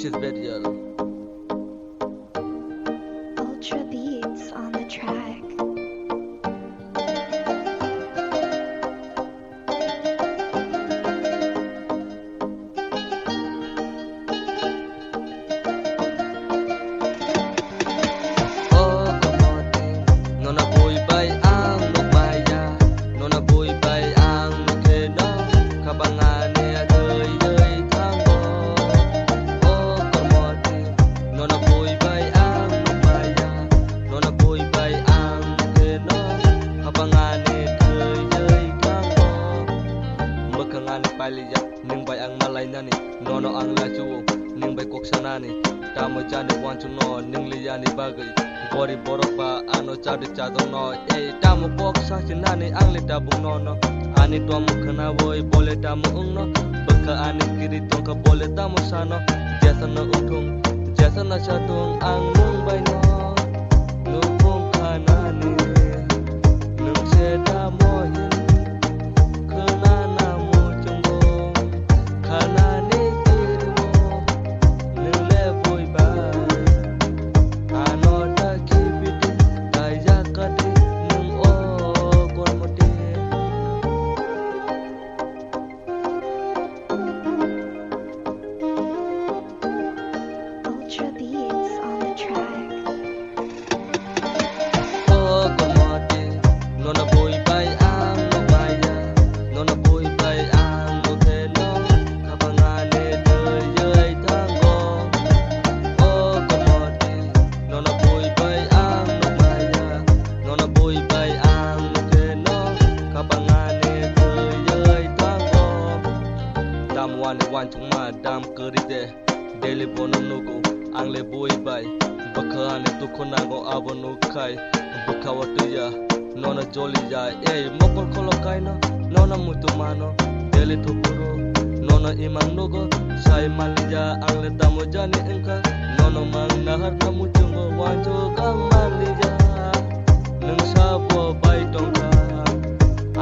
is better. Ultra beats on the track. Ning bay ang malay na ni nono ang lajuo ning bay kok sana ni tamo chani want to know ning liya ni bagay bori borok ba ano chadu chado no tamo kok sa chinani ang lita bung no ani to mo khana boy bole tamo ung no baka ani kiri to ka bole tamo sano jasa na utung jasa na chatung ang nung bay no nung kong khana ni nung se tamo hin Ultra beats on the track. Nona boy bay ang maya nona boy bay ang mutelo kabangane doy tango kamote nona boy bay ang maya nona boy bay ang mutelo kabangane doy tango dam wan chung ma dam keride daily bono nugo ang le boy bay bakane tu khona go abonu khai bukawatiya nona joli ja mokol kholo kaino nona mutu mano deli thupuro nona imang nogo sai malija angle tamo jani engka nona mang nahar kamu chungo wanjo kamalija nang sabo bai tongka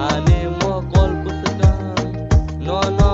ani mokol kusudang nona